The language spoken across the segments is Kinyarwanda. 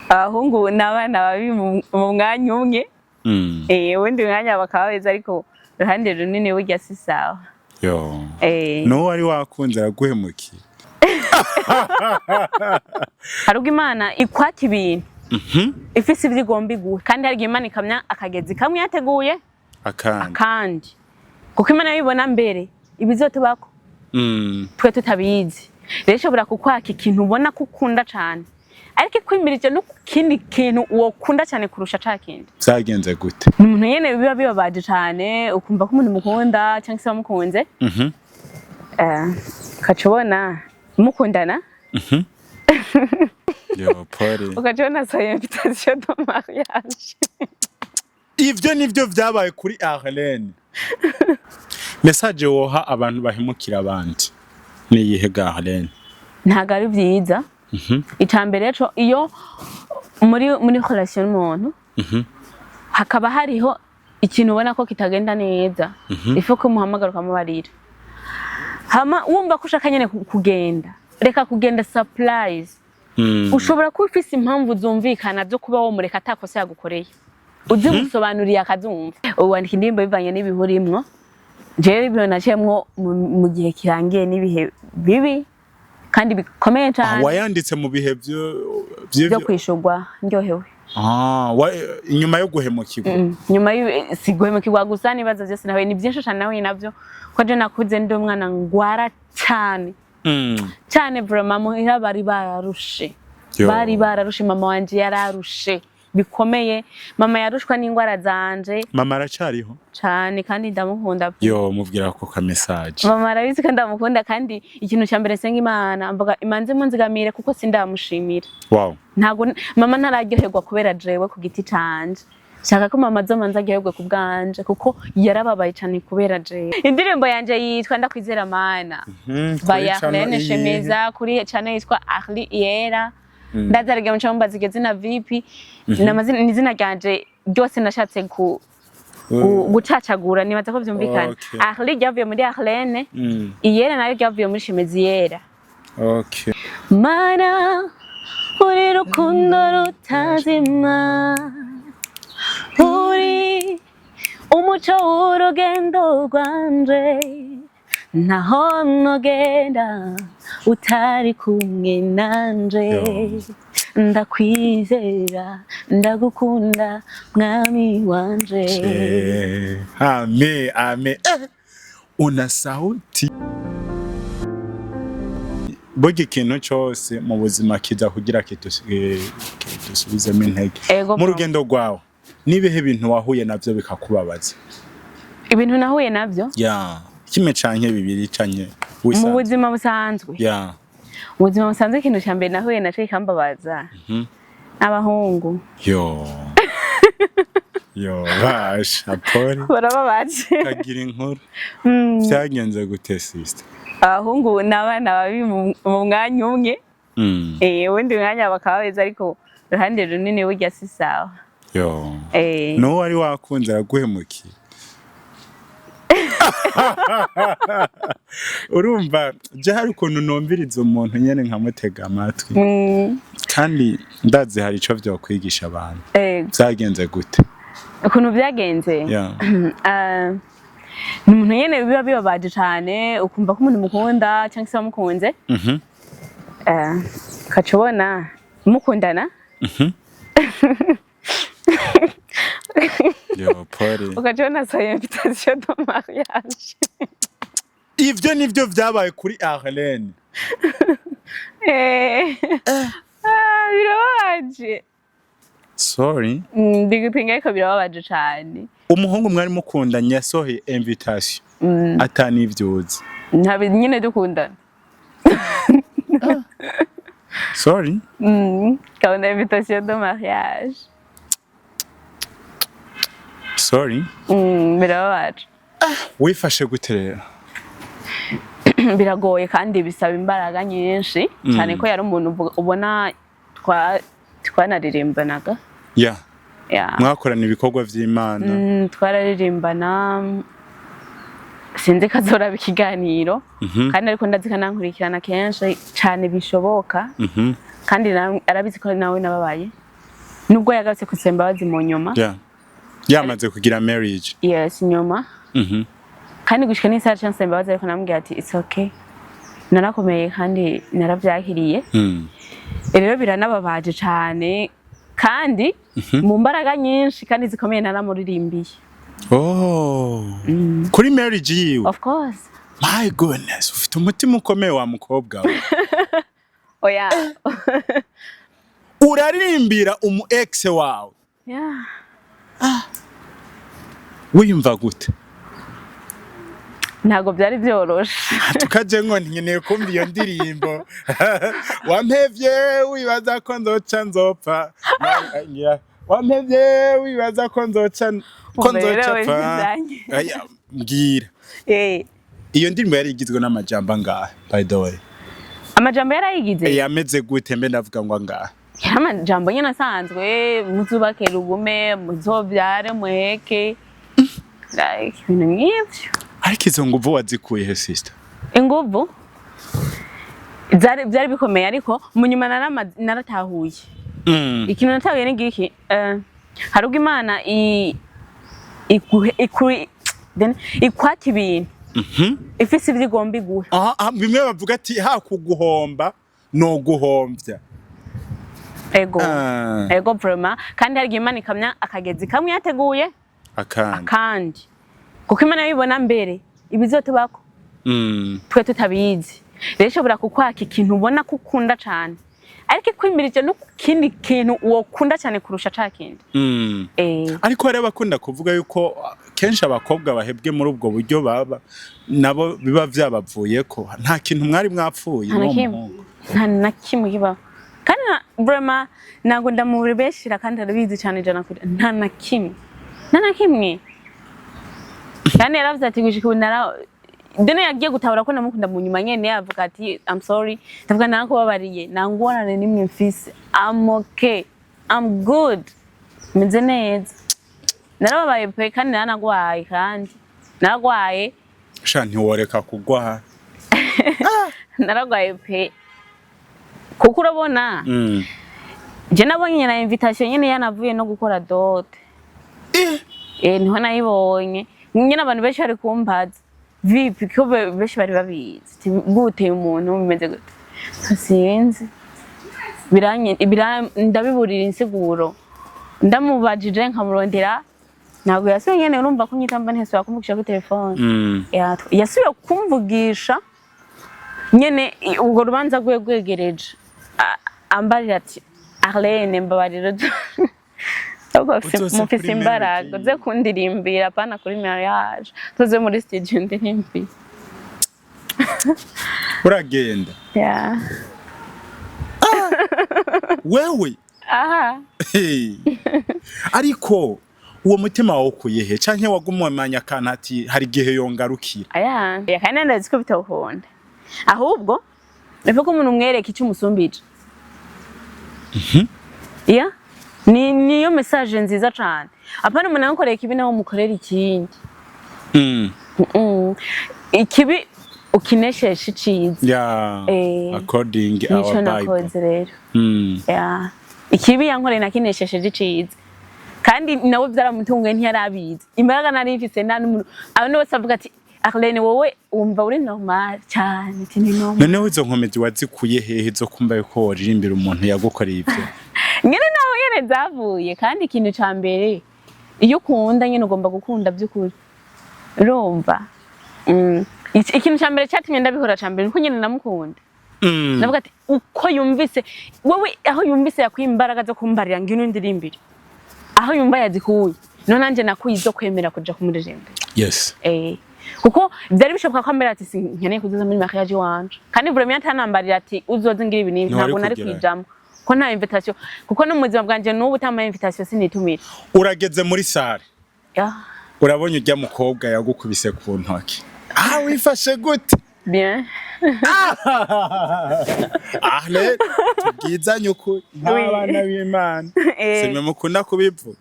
abahungu n'abana babi mu mwanya umwe ubundi mwanya bakaba beza ariko uruhande runini burya si sawa. Yo no wari wakunze araguhemukiye hari ubwo Imana ikwata ibintu ifise ibyo igomba iguhe kandi hari Imana ikamya akagezi kamwe yateguye akandi kuko Imana yibona mbere ibizotubako twe tutabizi rero ishobora kukwaka ikintu ubona ko ukunda cyane ariko ikwimirije no kindi kintu wokunda cyane kurusha cakindi. Byagenze gute? Umuntu yene biba bibabaje cyane ukumva ko umuntu mukunda cyangwa se bamukunze kacubona mukundana yo pore ukacubona so invitation de mariage. Ivyo nivyo vyabaye kuri Arlene. Message woha abantu bahemukira abandi ni yihe ga Arlene? Ntago ari vyiza. Itambere cyo iyo muri relation n'umuntu hakaba hariho ikintu ubona ko kitagenda neza ifo ko muhamagara ukamubarira hama wumva ko ushaka nyene kugenda reka kugenda surprise ushobora kuba ufise impamvu zumvikana byo kuba wo mureka atakosa yagukoreye uzi gusobanurira akazumva uwandika indirimbo bivanye n'ibihurimwo je ibyo nacemwo mu gihe kirangiye n'ibihe bibi kandi bikomeye cyane. Wayanditse mu bihe byo kwishurwa ndyohewe. Inyuma yo guhemukirwa. Nyuma si guhemukirwa gusa nibaza byose nawe ni byinshi cyane nawe navyo ko je nakuze ndi umwana ngwara cyane. Cyane vraiment muhira bari bararushe. Bari bararushe mama wanje yararushe bikomeye mama yarushwa n'ingwara zanje. Mama aracariho cyane kandi ndamukunda. Yo mubwira ko ka message. Mama arabizi kandi ndamukunda kandi ikintu cyambere senga Imana mvuga imanze munzigamire kuko sindamushimira. Wow. Ntago mama ntararyoherwa kubera jewe ku giti canje. Shaka ko mama zomanza aryoherwe ku bwanje kuko yarababaye cyane kubera jewe. Indirimbo yanje yitwa ndakwizera Mana. Bayarlene Shemeza kuri channel yitwa Ahli Yera. Ndazarige mu cyomba zigeze na VIP namazina nizina ryanje byose nashatse gucacagura nibaza ko byumvikana. Ahli ryavuye muri Arlene Iyera nayo ryavuye muri Shemeza Yera. Okay. Mana uri rukundo rutazima uri umuco w'urugendo rwanje naho nogenda utari kumwe nanje ndakwizera ndagukunda mwami wanje. Amen amen. Una sauti boge kintu cyose mu buzima kiza kugira kitusubizemo intege mu rugendo rwawe nibihe bintu wahuye navyo bikakubabaza? Ibintu nahuye navyo kimwe canke bibiri canke mu buzima busanzwe. Mu buzima busanzwe ikintu cyambere nahuye naco ikambabaza abahungu. Yo basha pole barababaje kagira inkuru byagenze gute sister? Abahungu n'abana babi mu mwanya umwe ubundi mwanya bakaba beza ariko uruhande runini burya si sawa. Yo no wari wakunze araguhemukiye urumva je hari ukuntu nomviriza umuntu nyene nkamutega amatwi kandi ndazi hari ico vyokwigisha abantu. Byagenze gute? Ukuntu byagenze ni umuntu nyene biba bibabaje cyane ukumva ko umuntu mukunda cyangwa se bamukunze kacubona mukundana yo pore ukacubona so invitation de mariage. Ivyo nivyo vyabaye kuri Arlene. Birababaje. Sorry. Ndigupinga ko birababaje cyane. Umuhungu mwari mukundanye yasohoye invitation atani ivyuzi. Ntabe nyine dukundana. Sorry. Kabona invitation de mariage. Sorry. Birababaje. Wifashe guterera. Biragoye kandi bisaba imbaraga nyinshi cyane ko yari umuntu ubona twanaririmbanaga. Mwakorana ibikorwa vy'Imana. Twararirimbana sinzi kazora bikiganiro kandi ariko ndazikanankurikirana kenshi cyane bishoboka kandi arabizi ko nawe nababaye nubwo yagarutse kusaba imbabazi mu nyuma yamaze kugira marriage yes nyuma kandi gushika n'isaha chance imbabazi ariko namubwiye ati it's okay narakomeye kandi naravyahiriye rero biranababaje cyane kandi mu mbaraga nyinshi kandi zikomeye naramuririmbiye kuri marriage yiwe of course my goodness ufite umutima ukomeye wa mukobwa we oya uraririmbira umu ex wawe wiyumva gute ntago byari byoroshe tukaje ngo nkeneye kumva iyo ndirimbo wampevye wibaza ko nzoca nzopfa wampevye wibaza ko nzoca pfa mbwira iyo ndirimbo yari igizwe n'amajambo angahe by the way amajambo yarayigize yameze gute mbe ndavuga ngo angahe amajambo nyine asanzwe muzubake rugume muzovyare muheke like ibintu nk'ivyo ariko izo nguvu wazikuye he sister inguvu byari bikomeye ariko mu nyuma naratahuye ikintu natahuye ni giki hari ubwo Imana ikwata ibintu ifise ibyo igomba iguha bimwe bavuga ati ha kuguhomba no guhombya ego vraiment kandi hari Imana ikamya akagezi kamwe yateguye akandi kuko Imana yibona mbere ibizotubako twe tutabizi rero shobora kukwaka ikintu ubona ko ukunda cyane ariko kwimirije no kindi kintu wokunda cyane kurusha cakindi ariko hari abakunda kuvuga yuko kenshi abakobwa bahebwe muri ubwo buryo baba nabo biba byabavuye ko nta kintu mwari mwapfuye nta na kimwe kiba kandi vraiment nago ndamubeshira kandi arabizi cyane jana kuri nta na kimwe kandi yaravuze ati gushika nara dene yagiye gutabura ko namukunda mu nyuma nyene yavuga ati I'm sorry ndavuga nako babariye nangorane nimwe mfise I'm okay I'm good meze neza narababaye pe kandi nanagwaye kandi naragwaye sha ntiworeka kugwa naragwaye pe kuko urabona je nabonye na invitation nyene yanavuye no gukora dote niho nayibonye nyine abantu benshi bari kumbaza vipi ko benshi bari babizi gute umuntu bimeze gute sinzi ndabiburira insiguro ndamubajije nkamurondera ntabwo yasubiye nyene urumva ko nyitamba ntese kumvugisha kuri telefone yasubiye kumvugisha nyene ubwo rubanza rwegereje ambarira ati Arlene mbabarira mufise imbaraga uze kundirimbira apana kuri mariage tuze muri studio ndirimbi uragenda wewe ariko uwo mutima wawe ukuyehe canke wagumwamanya kana ati hari gihe yongarukira kandi ndazi ko bitawuhonda ahubwo nifuko umuntu umwereka icyo umusumbije niyo message nziza cyane apana umuntu ankoreka ibi nawo mukorera ikindi ikibi ukineshesha iciza according our Bible ikibi yankoreye nakineshesheje iciza kandi nawe byaramutunguye ntiyarabizi imbaraga nari mfise nta n'umuntu abantu bose bavuga ati Arlene wowe wumva uri normal cyane tini normal none izo nkomezi wazikuye hehe zo kumva yuko waririmbira umuntu yagukoreye ibyo nyene naho yene zavuye kandi ikintu ca mbere iyo ukunda nyene ugomba gukunda by'ukuri urumva ikintu ca mbere cyatumye ndabihora ca mbere niko nyene namukunda navuga ati uko yumvise wowe aho yumvise yakwimbaraga zo kumbarira ngino ndirimbire aho yumva yazikuye no nanje nakwizo kwemera kuja kumuririmbira yes kuko byari bishoboka ko ambera ati nkeneye kuzoza muri mariage wanje kandi vraiment atanambarira ati uzoze ngira ibi ntabwo nari kwijamo ko nta invitation kuko no muzima bwanje n'ubu utama invitation sinitumira urageze muri sare urabonye ujya mukobwa yagukubise ku ntoki wifashe gute bien ne tubwizanye uko nk'abana b'Imana sime mukunda kubivuga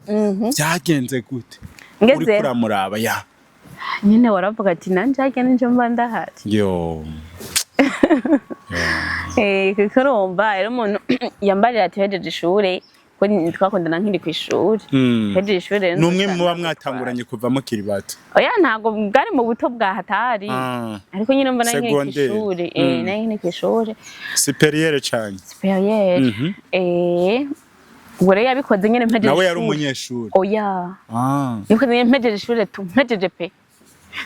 byagenze gute uri kuramuraba nyine waravuga ati nanje agene nje mba ndahari kuko urumva rero umuntu yambarira ati hejeje ishure ko twakundana nkiri kwishuri hejeje ishuri rero numwe muba mwatanguranye kuva mukiri bato oya ntago bwari mu buto bwa hatari ariko nyine mbona nkiri kwishuri nkiri kwishuri superieur cyane superieur Gore yabikoze nyene mpejeje. Nawe yari umunyeshuri. Oya. Yabikoze nyene mpejeje ishuri mpejeje pe.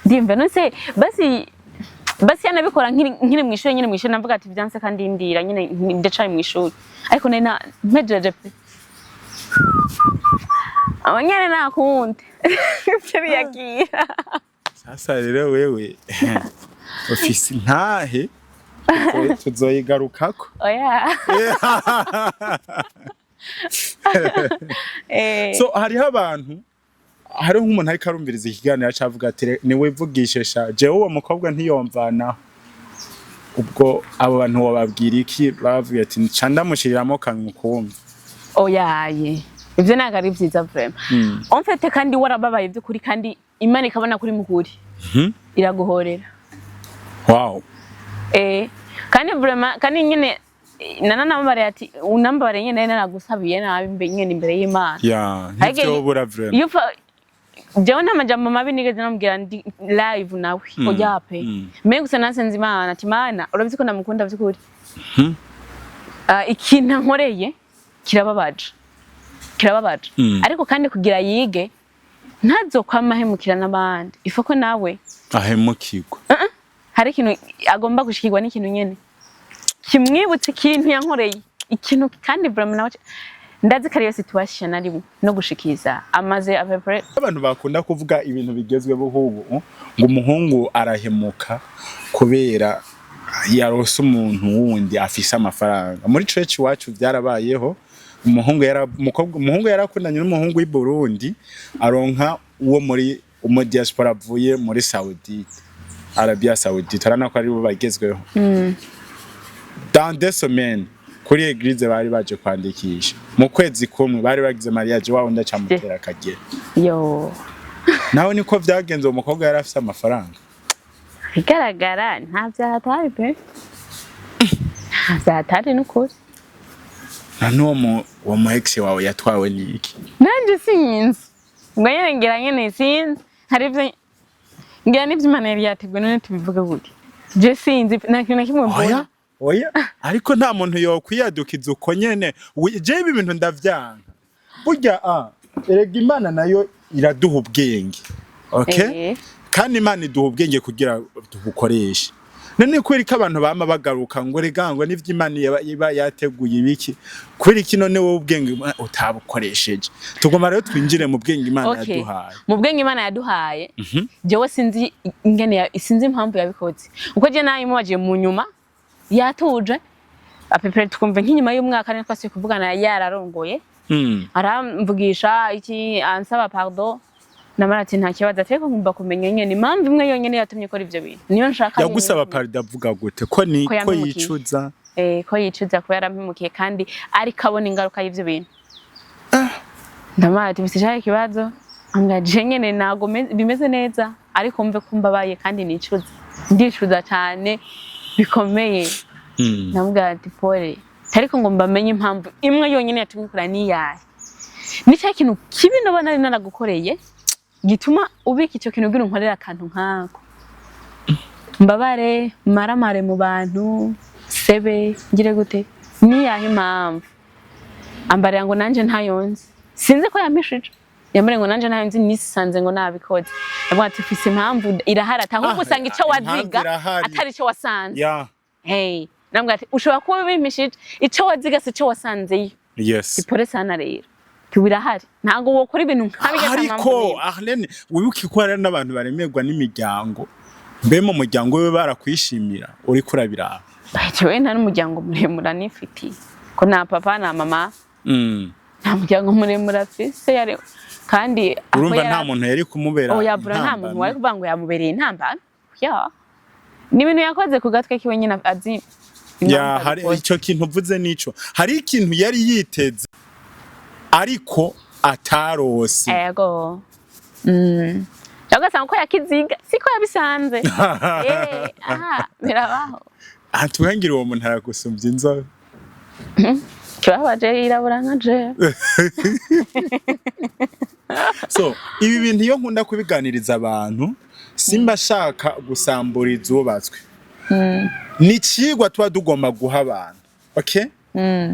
Ndimva nose basi yanabikora nkiri mu ishuri nyene mu ishuri navuga ati byanse kandi ndira nyene ndacaye mu ishuri. Ariko nena mpejeje pe. Abanyene nakunde. Cyari yagira. Sasa rero wewe ofisi ntahe tuzoyigarukako. Oya. So hariho abantu hariho nk'umuntu ariko arumviriza ikiganiro acavuga ati ni wivugishisha jewe uwo mukobwa ntiyomvana ubwo abo bantu wababwira iki bavuye ati nca ndamushiriramo kanwa kumva oyaye ivyo naga ari vyiza vraiment en fait kandi warababaye by'ukuri kandi Imana ikabona kuri mukuri iraguhorera wow kandi vraiment kandi nyine namubare ati unambare nyene naragusabiye nabi nyene imbere y'Imana ntibyo bura vraiment jewe ntamajambo mabi nigeze namubwira ndi live nawe oya pe mbega gusa nasenze Imana ati Mana urabizi ko namukunda by'ukuri ikintu nkoreye kirababaje ariko kandi kugira yige ntazokwama hemukira n'abandi ifoko nawe ahemukirwa hari ikintu agomba gushikirwa n'ikintu nyene kimwibutse ikintu yankoreye ikintu kandi vraiment nawe ndazi kariyo situation arimo no gushikiza amaze apepre abantu bakunda kuvuga ibintu bigezweho ubu ngo umuhungu arahemuka kubera yarose umuntu wundi afise amafaranga muri church wacu byarabayeho umuhungu yarakundanye n'umuhungu w'i Burundi aronka uwo muri diaspora avuye muri Arabia Saoudite aranako ari bo bagezweho dans des semaines kuri eglise bari baje kwandikisha mu kwezi kumwe bari bagize mariage wabo ndacamutera kagera yo nawe niko vyagenze umukobwa yari afise amafaranga bigaragara nta vyahatari pe vyahatari n'ukuri nanuwo mu ex wawe yatwawe niki nanje sinzi ngwanye ngiranye sinzi hari ivyo ngira n'ivyo Imana yari yateguye none tubivuga gute je sinzi nta kintu kimwe mbona oya ariko nta muntu yokwiyadukiza uko nyene je ibi bintu ndavyanga burya erega Imana nayo iraduha ubwenge okay kandi Imana iduha ubwenge kugira tubukoreshe none kwereka abantu bama bagaruka ngo regango n'ivyo Imana iba yateguye ibiki kwereka none wowe ubwenge utabukoresheje tugoma rero twinjire mu bwenge Imana yaduhaye mu bwenge Imana yaduhaye jewe sinzi ingene sinzi impamvu yabikoze uko je nayo mubaje mu nyuma yatuje apepere tukumva nk'inyuma y'umwaka niko twasiye kuvugana yararongoye aramvugisha iki ansaba pardon namarati nta kibazo ateko ngumva kumenya nyene impamvu imwe yonyene yatumye ko ivyo bintu niyo nshaka yagusaba pardon avuga gute ko ni ko yicuza ko yicuza ko yarampimukiye kandi ari kabona ingaruka y'ivyo bintu ndamarati bisije ikibazo amgaje nyene nago bimeze neza ariko mve kumbabaye kandi nicuza ndicuza cyane bikomeye namubwira ati pole ariko ngo mbamenye impamvu imwe yonyene yatumye kura niyaye ni cya kintu kibi nabona ari naragukoreye gituma ubika icyo kintu bwira nkorera akantu nkako mbabare maramare mu bantu sebe ngire gute niyahe impamvu ambarira ngo nanje ntayonze sinzi ko yampishije yamare ngo nanje ntayonze nisanze ngo nabikoze abwo ati ufise impamvu iraharata ahubwo usanga icyo waziga atari icyo wasanze hey nambwa ati ushobora kuba bimishije icyo waziga se icyo wasanzeyo sipore sana rero tubirahari ntago wokora ibintu nkabigeza ariko Arlene wibuke ko hari n'abantu baremerwa n'imiryango mbe mu muryango we barakwishimira uri kurabira cyewe nta n'umuryango muremura nifitiye ko na papa na mama nta muryango muremura afise yari kandi urumva nta muntu yari kumubera oya bura nta muntu wari kubango yamubereye intambara ni ibintu yakoze ku gatwe kiwe nyine azi hari icyo kintu uvuze nico hari ikintu yari yiteze ariko atarose yego yagasanga ko yakiziga siko yabisanze birabaho atuhangira uwo muntu aragusumbya inzobe kibabaje yirabura nka je. So ibi bintu iyo nkunda kubiganiriza abantu simba shaka gusambura izubatswe. Ni cigwa tuba tugomba guha abantu. Okay?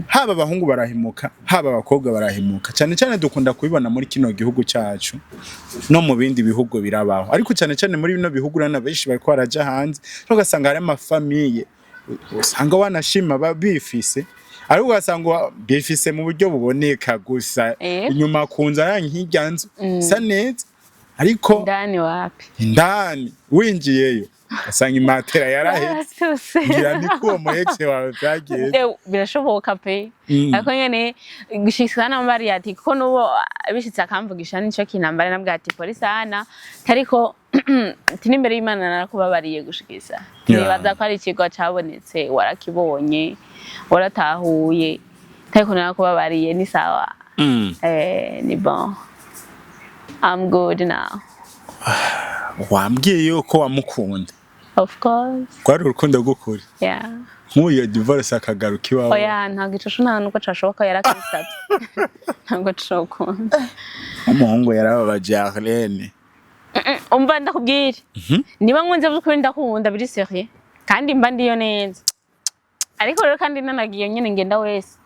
Haba abahungu barahimuka, haba abakobwa barahimuka. Cyane cyane dukunda kubibona muri kino gihugu cyacu no mu bindi bihugu birabaho. Ariko cyane cyane muri bino bihugu rana benshi bariko baraja hanze. Ugasanga hari amafamiye usanga wanashima babifise. Ariko ugasanga bifise mu buryo buboneka gusa inyuma kunza yankijyanze sa neza. Ariko ndani wapi? Ndani winjiyeyo. Asanga imatera yarahetse. Ngira ni ko mu ex wawe byagiye. Birashoboka pe. Ariko nyene gishikana mbari ati ko nubo bishitse akamvugisha nico kinambare nabwo ati polisi ana tariko tinimbere y'Imana narakubabariye gushikisa. Nibaza ko ari ikigo cyabonetse warakibonye waratahuye tariko narakubabariye ni sawa. Ni bon. I'm good now. Wambwiye yuko wamukunda. Of course. Kwari urukundo gukuri. Yeah. Nk'uyo divorce akagaruka iwawe. Oya ntago icusho nta nuko cashoboka yarakisata. Ntago cokunda. Umuhungu yarababaje Arlene. Umva ndakubwira. Niba nkunze byukuri ndakunda biri serieux. Kandi mba ndiyo neza. Ariko rero kandi nanagiye nyene ngenda wese.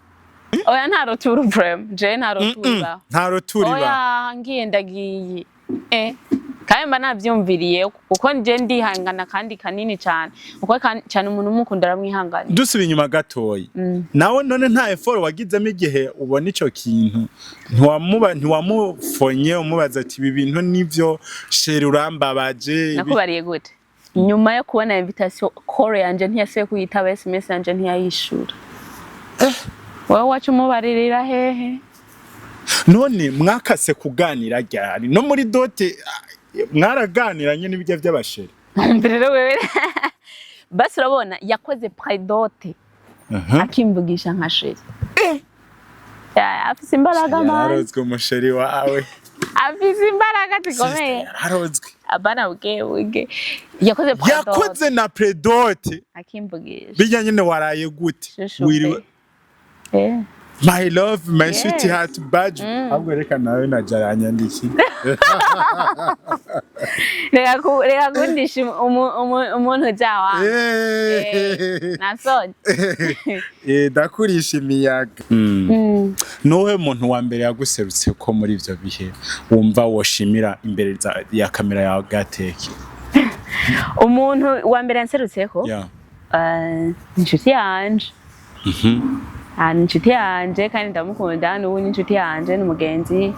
Oya nta roturu problem. Je nta roturu ba. Nta roturu ba. Oya ngiye ndagiye. Kandi mba navyumviriye kuko nje ndihangana kandi kanini cyane. Uko cyane umuntu umukunda aramwihangana. Dusubiye inyuma gatoyi. Nawe none nta effort wagizemo igihe ubona ico kintu. Ntiwamufonye umubaza ati ibi bintu nivyo sheri urambabaje. Nakubariye gute? Nyuma yo kubona invitation call yanje ntiyasuye kuyitaba SMS yanje ntiyayishura. Wowe wacu mubaririra hehe? None mwakase kuganira ryari no muri dote mwaraganiranye n'ibijya by'abasheri. Mbere wewe basi urabona yakoze predote akimvugisha nka sheri. Afise imbaraga man. Yarozwe umusheri wawe. Afise imbaraga zikomeye. Yarozwe. Abana uge. Yakoze predote. Yakoze na predote. Akimvugisha. Bijya nyine waraye gute? Wiriwe. My love, my sweetheart, badge. Ahubwo reka nawe najaranya ndiki. Reka kundisha umuntu jawa. Nasoni. Ndakurisha imiyaga. Nowe muntu wa mbere yaguserutse ko muri ivyo bihe wumva woshimira imbere ya kamera yawe gateke. Umuntu wa mbere yanserutse ko? Inshuti yanje. Inshuti yanje kandi ndamukunda n'ubu inshuti yanje n'umugenzi.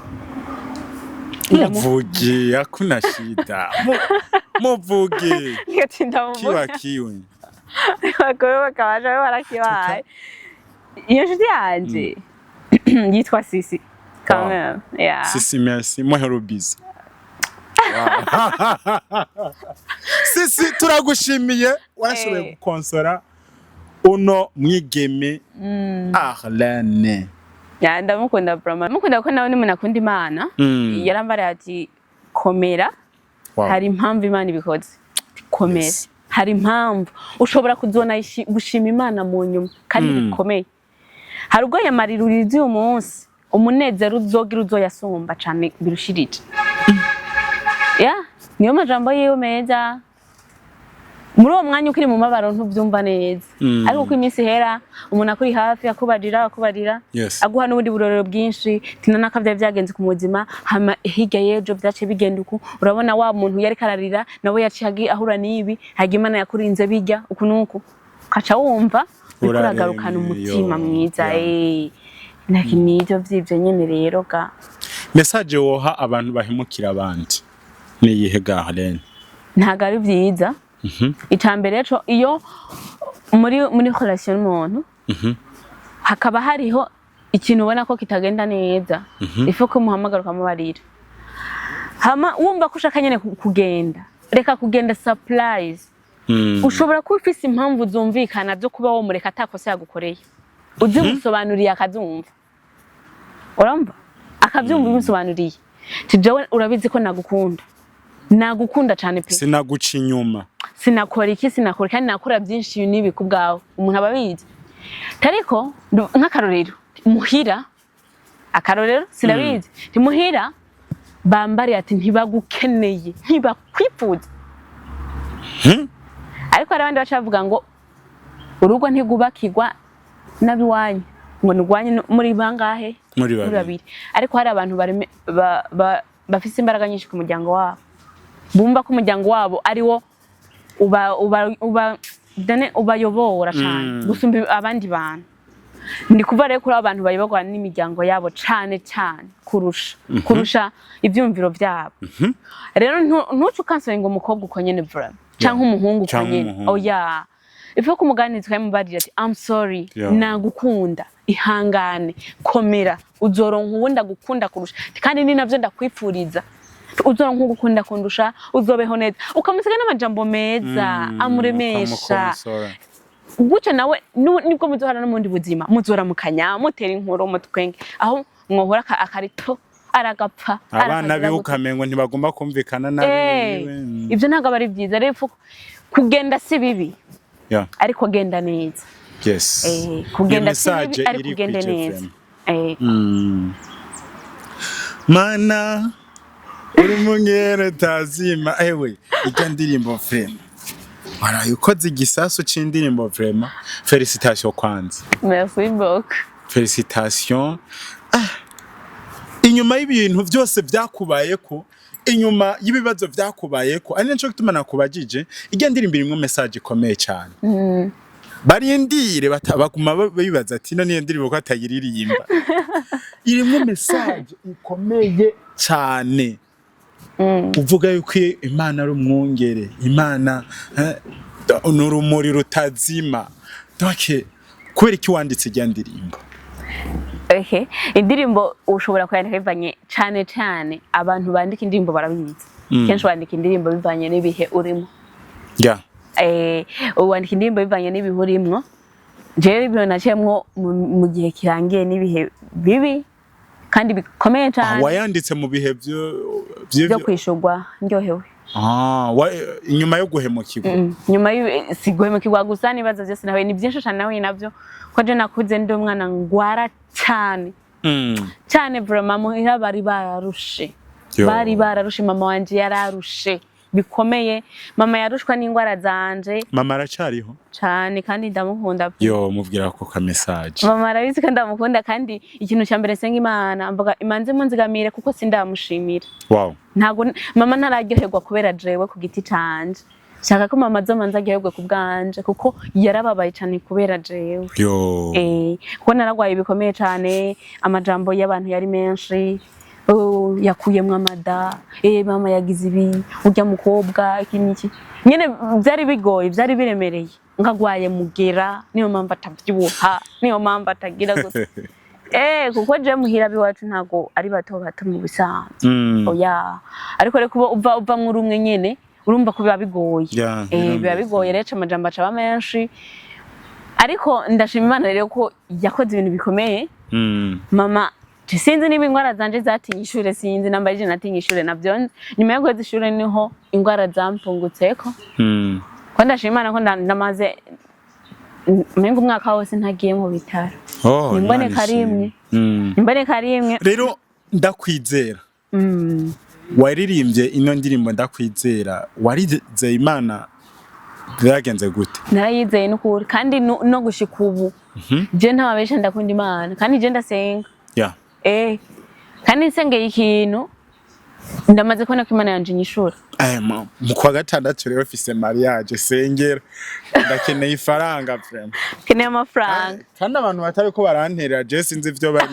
Muvuge hakuna shida. Muvuge. Kiwa kiwe. Bakoro bakabaje barakibaye. Iyo nshuti yanje yitwa Sisi. Quand même. Yeah. Sisi merci. Moi herobize. Sisi turagushimiye warashoboye gukonsora uno mwigeme Arlene. Ya ndamukunda brama. Mukunda ko nawe ni umuntu akunda Imana. Yarambara ati komera. Hari impamvu Imana ibikoze. Komera. Hari impamvu ushobora kuzona gushima Imana mu nyuma kandi bikomeye. Hari ubwo yamarirurizi umunsi umunezero uzogira uzoyasumba cyane birushirije. Ya niyo majambo yiyo meza. Muri uwo mwanya ukiri mu mabaro ntubyumva neza. Ariko uko iminsi hera umuntu akuri hafi akubarira aguha n'ubundi burorero bwinshi tinana kavya byagenze ku muzima hama hirya yejo byace bigenda uku urabona wa muntu yari kararira nawe yaciye ahura nibi hagi Imana yakurinze bijya uku nuko kaca wumva bikuragarukana umutima mwiza nivyo vyivyo nyene rero ga message woha abantu bahimukira abandi ni yihe ga Arlene? Ntago ari vyiza. Itambere cyo iyo muri relation n'umuntu hakaba hariho ikintu ubona ko kitagenda neza ifo ko muhamagaruka mubarira hama wumva ko ushaka nyene kugenda reka kugenda surprise ushobora kwifisa impamvu zumvikana byo kuba wo mureka atakosa yagukoreye uzi musobanuriye akazumva uramba akabyumva bimusobanuriye tijewe urabizi ko nagukunda cyane pe sinaguca inyuma sinakora iki sinakora kandi nakora byinshi nibi kubgaho umuntu ababizi tariko nk'akarorero muhira akarorero sinabizi muhira bambari ati ntibagukeneye ntibakwifuza ariko hari abandi bacavuga ngo urugo ntigubakirwa nabiwanyu ngo nugwanye muri bangahe muri babiri ariko hari abantu bafise imbaraga nyinshi ku muryango wabo bumva ko umuryango wabo ari wo ubayobora cyane gusumba abandi bantu ndi kuva rero kuri abantu bayobogwa n'imiryango yabo cyane kurusha ibyumviro byabo rero ntucu kansoro ngo umukobwa uko nyene vra cyangwa umuhungu uko nyene oya ifu kumuganizwa mubarira ati I'm sorry nagukunda ihangane komera uzoronka ubundi agukunda kurusha kandi ni navyo ndakwifuriza uzoronka ugukunda kundusha uzobeho neza ukamusiga n'amajambo meza amuremesha gutyo nawe nibwo muzohara no mundi buzima muzoramukanya mutera inkuru mutwenge aho mwohora akarito aragapfa abana bihukamengo ntibagomba kumvikana nabi ivyo ntago bari byiza rero kugenda si bibi ariko genda neza kugenda si bibi ariko kugenda neza mana uri mungere tazima ewe ijya ndirimbo frema waraye ukoze igisasu c'indirimbo vraiment félicitations kwanza merci beaucoup félicitations inyuma y'ibintu byose byakubayeko inyuma y'ibibazo byakubayeko ari nco gituma nakubajije ijya ndirimbo irimwe message ikomeye cyane barindire baguma bibaza ati no niyo ndirimbo ko atayiririmba irimwe message ikomeye cyane uvuga yuko Imana ari umwungere Imana n'urumuri rutazima donc kubera iki wanditse ijya ndirimbo indirimbo ushobora kwandika bivanye cyane abantu bandika indirimbo barabizi kenshi wandika indirimbo bivanye n'ibihe urimo wandika indirimbo bivanye n'ibihe urimo jewe ibyo naciyemwo mu gihe kirangiye n'ibihe bibi kandi bikomeye cyane wayanditse mu bihe byo kwishurwa ndyohewe inyuma yo guhemukirwa nyuma si guhemukirwa gusa nibaza byose nawe ni byinshi cyane nawe navyo ko je nakuze ndi umwana ngwara cyane vraiment muhira bari bararushe mama wanje yararushe bikomeye mama yarushwa n'ingwara zanje mama aracariho cyane kandi ndamukunda mubwira ko ka message mama arabizi kandi ndamukunda kandi ikintu cya mbere senga Imana mvuga imanze munzigamire kuko sindamushimira ntago mama ntararyoherwa kubera jewe ku giti canje shaka ko mama zomanza aryoherwe ku bwanje kuko yarababaye cyane kubera jewe kuko naragwaye bikomeye cyane amajambo y'abantu yari menshi yakuyemwe amada mama yagize ibi urya mukobwa iki nyene byari bigoye byari biremereye nkagwaye mugera niyo mpamvu atavyibuha niyo mpamvu atagira gute kuko je muhira biwacu ntago ari bato mu bisanzwe oya ariko reko uva muri umwe nyene urumva ko biba bigoye biba bigoye rero amajambo acaba menshi ariko ndashima Imana rero ko yakoze ibintu bikomeye mama sinzi niba ingwara zanje zatinye ishure sinzi nambaje natinye ishure navyo nyuma yo kweza ishure niho ingwara zampungutseko ko ndashima Imana ko ndamaze mengo umwaka wose ntagiye mu bitaro imboneka rimwe rero ndakwizera waririmbye ino ndirimbo ndakwizera warizeye Imana byagenze gute narayizeye n'ukuri kandi no gushika ubu je ntababesha ndakunda Imana kandi je ndasenga kandi nsengeye ikintu ndamaze kubona ko Imana yanje inyishura mu kwa gatandatu rero fise mariage sengera ndakeneye ifaranga vraiment keneye amafaranga kandi abantu batari ko baranterera je sinzi ivyo bari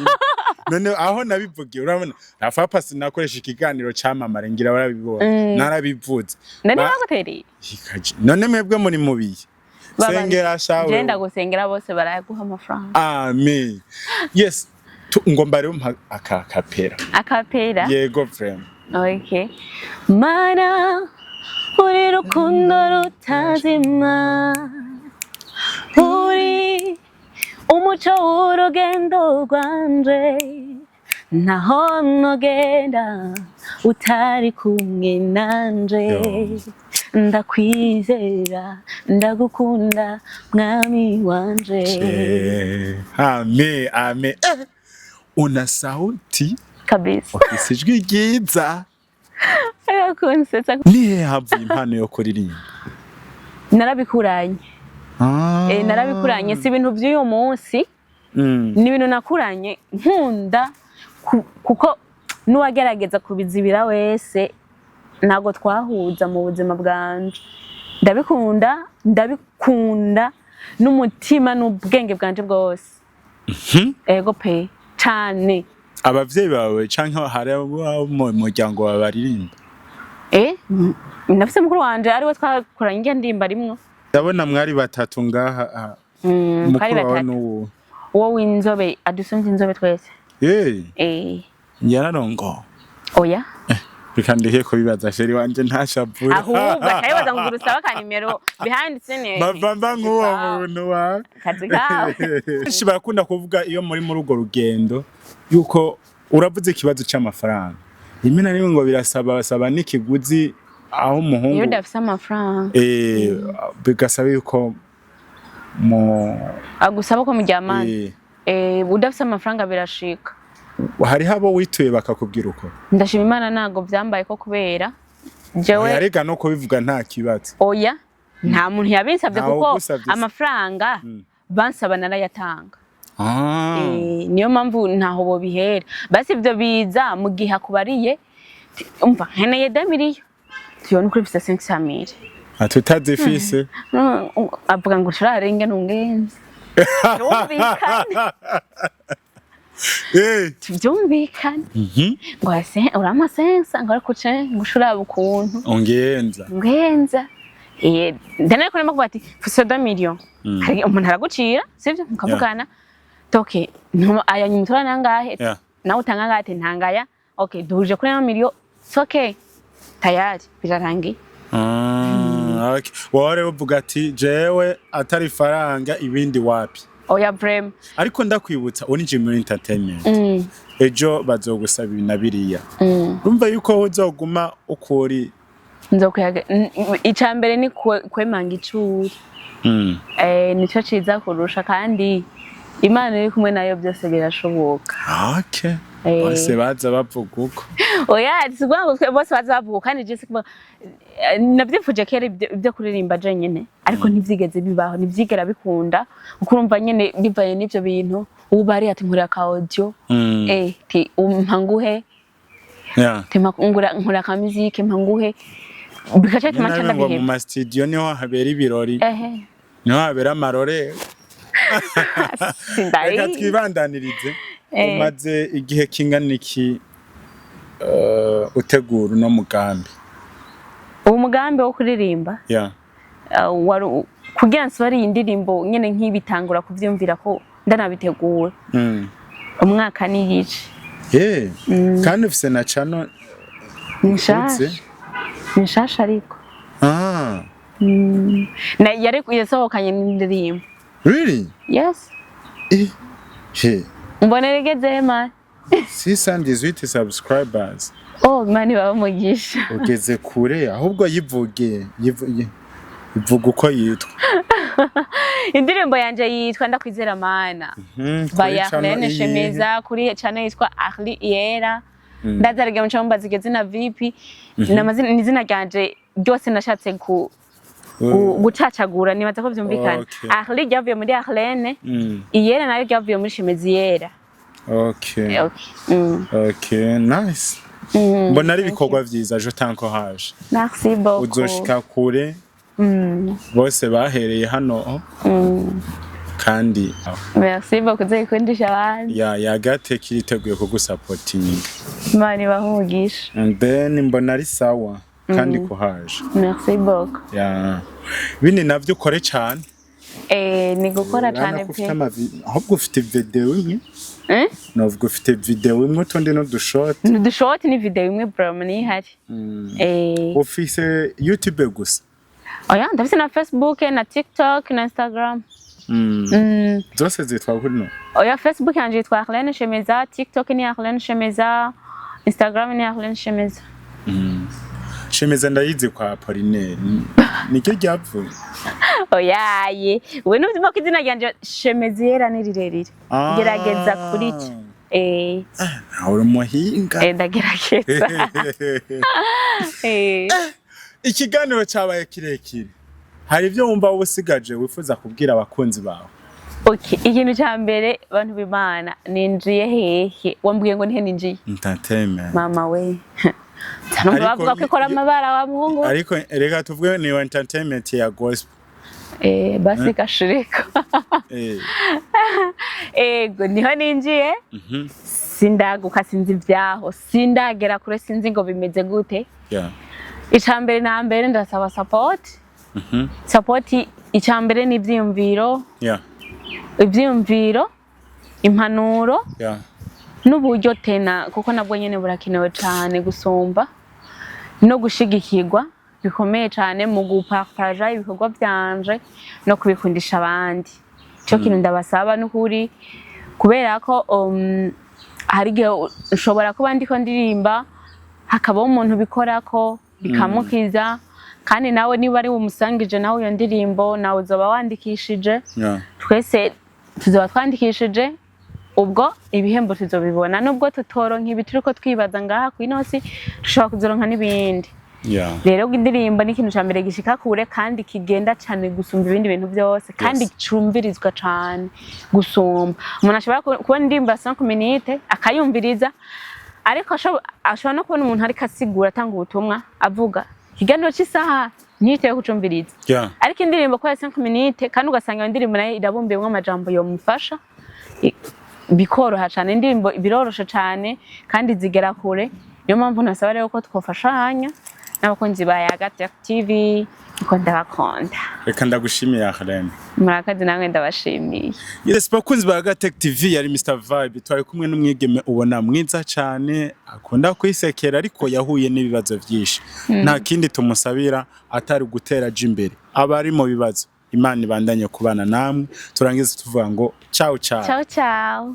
none aho nabivugiye urabona nafa pasi nakoresha ikiganiro cyamamare ngira barabibona narabivuze none bagutereye none mwebwe muri mubiye sengera shawe je ndagusengera bose baraguha amafaranga amen yes ngomba rero akapera yego vraiment mana uri rukundo rutazima uri umuco w'urugendo rwanje ntaho nogenda utari kumwe nanje ndakwizera ndagukunda mwami wanje. Ame ame una sauti Kabisa. ufise ijwi ryiza. Kunsetsa. Nihe havuye impano yo kuririmba? Narabikuranye. Narabikuranye si ibintu by'uyu munsi. Ni ibintu nakuranye nkunda kuko nuwagerageza kubizibira wese ntago twahuza mu buzima bwanje. Ndabikunda n'umutima n'ubwenge bwanje bwose. Ego pe cyane. Abavyeyi bawe canke hari mu muryango wawe baririmba? Nafise mukuru wanje ariwe twakoranye nge ndimba rimwe. Ndabona mwari batatu ngaha. Mukuru wawe n'uwo? Uwo w'inzobe adusumvye inzobe twese. Yararongo. Oya. Reka ndihe ko bibaza sheri wanje ntashavura. Ahubwo akayibaza ngo urusaba ka nimero behanditse ne. Bavamba nk'uwo muntu wa. Kazi kawe. Barakunda kuvuga iyo muri mu rugo rugendo yuko uravuze ikibazo cy'amafaranga. Rimwe na rimwe ngo basaba n'ikiguzi aho umuhungu. Iyo udafise amafaranga. Bigasaba yuko agusaba ko mujyamana. Udafise amafaranga birashika. Hari habo wituye bakakubwira uko? Ndashima Imana nago byambaye ko kubera jewe yarega no kubivuga nta kibazo. Oya nta muntu yabinsabye kuko amafaranga bansaba narayatanga. Niyo mpamvu ntaho bo bihera. Basi ibyo biza mu gihe akubariye umva nkeneye 2 miliyo. Tuyone kuri 500,000. Atutazifise. Avuga ngo shirarenge nungenze. Tubyumvikana. Ngo ase uramasensa ngo ariko ce ngushura ukuntu. Ngenza. Ndane ko nemo kubati fuse 2 miliyo. Hari umuntu aragucira, sivyo? Mukavugana. Toke, aya nyumutora nangahe? Na utanga ngate ntangaya. Okay, duhuje kuri 1 miliyo. It's okay. Tayari birarangiye. Okay. Wore uvuga ati jewe atari faranga ibindi wapi? Oya brem. Ariko ndakwibutsa onije muri entertainment. Ejo bazogusaba ibinabiriya. Urumva yuko uzoguma ukuri. Nzokuyaga icambere ni kwemanga icuri. Nico ciza kurusha kandi Imana iri kumwe nayo byose birashoboka. Okay. Bose baza bavuga uko. Oya tsigwa ngo bose baza bavuga kandi je sikuma nabyifuje kera ibyo kuririmba je nyene ariko ntivyigeze bibaho ntivyigera bikunda ukurumva nyene bivaye n'ivyo bintu ubari ati nkura ka audio ti umpanguhe tema nkura ka musique mpanguhe bikaca tumachanda bihe mu studio niho habera ibirori niho habera amarore reka twibandanirize umaze igihe kingana iki utegura no mugambi umugambi wo kuririmba kugira nsubari indirimbo nyene nk'ibitangura kuvyumvira ko ndanabitegura umwaka n'igice kandi ufise na channel nshasha ariko na yari yasohokanye n'indirimbo. Really? Yes. Mboneregeze man 618 subscribers. Mani baba mugisha. Ugeze kure ahubwo yivuge ivuga uko yitwa. Indirimbo yanje yitwa ndakwizera mana. Bayarlene Shemeza kuri channel yitwa Ahli Yera. Ndazarige mucamba zigeze na VIP. Namazina nizina ryanje byose nashatse gucacagura nibaza ko byumvikana. Ahli ryavuye muri Arlene. Iyera nayo ryavuye muri Shemeziyera. Okay, nice. Mbona ari ibikorwa vyiza je tankoraje. Merci beaucoup. Uzoshika kure. Bose bahereye hano. Kandi merci beaucoup zekundisha abandi. Yagate kiriteguye kugusupporting. Mani bahugisha. And then mbona ari sawa kandi kuhaje. Merci beaucoup. Bini navyo ukore cyane. Ni gukora cyane pe. Ahubwo ufite video imwe? Navuga ufite video imwe utundi no dushort. Dushort ni video imwe bro mani hari. Ufise YouTube gusa? Oya ndafise na Facebook na TikTok na Instagram. Zose zitwa kuri no? Oya Facebook yanje yitwa Arlene Shemeza, TikTok ni Arlene Shemeza, Instagram ni Arlene Shemeza. Shemeza ndayizi kwa Apollinaire. Nicyo ryapfuye. Oyaye. We n'ubuzima kw'izina ryanje Shemezera ni rirerire. Gerageza kuri cyo. Uri muhinga. Ndagerageza. Ikiganiro cyabaye kirekire. Hari ibyo wumva ubusigaje wifuza kubwira abakunzi bawe? Okay, ikintu cya mbere bantu b'Imana ninjiye hehe? Wambwiye ngo nihe ninjiye? Entertainment. Mama we. Tanumva bavuga ko ikora amabara wa muhungu. Ariko reka tuvuge ni entertainment ya gospel. Basi kashirika. Ego niho ninjiye. Sindaguka sinzi vyaho. Sindagera kure sinzi ngo bimeze gute. Icambere na mbere ndasaba support. Support icambere ni ivyiyumviro. Ivyiyumviro, impanuro. N'uburyo tena kuko nabwo nyene burakenewe cyane gusumba no gushigikirwa bikomeye cyane mu gupartager ibikorwa byanje no kubikundisha abandi. Cyo kintu ndabasaba n'ukuri kubera ko hari gihe ushobora kuba ndiko ndirimba hakaba umuntu bikorako bikamukiza kandi nawe niba ari umusangije nawe iyo ndirimbo nawe uzoba wandikishije twese tuzoba twandikishije ubwo ibihembo tuzobibona nubwo tutoronka ibituriko twibaza ngaha kwinosi dushobora kuzoronka n'ibindi. Rero indirimbo ni ikintu cyambere gishika kure kandi kigenda cyane gusumba ibindi bintu byose kandi cumvirizwa cyane gusumba. Umuntu ashobora kubona indirimbo 5 minutes akayumviriza ariko ashobora no kubona umuntu ari kasigura atanga ubutumwa avuga ikiganiro cy'isaha niteye kucumviriza. Ariko indirimbo kwa 5 minutes kandi ugasanga indirimbo nayo irabumbiyemo amajambo yo mufasha bikoroha cyane indirimbo biroroshe cyane kandi zigera kure. Niyo mpamvu nasaba rero ko twofashanya n'abakunzi ba Yaga TV uko ndabakunda. Reka ndagushimiye Akhlem. Murakazi namwe ndabashimiye. Yes, bakunzi ba Yaga TV yari Mr Vibe twari kumwe n'umwigeme ubona mwiza cyane akunda kwisekera ariko yahuye n'ibibazo byinshi. Nta kindi tumusabira atari gutera imbere. Abari mu bibazo Imana ibandanye kubana namwe turangiza tuvuga ngo ciao ciao. Ciao ciao.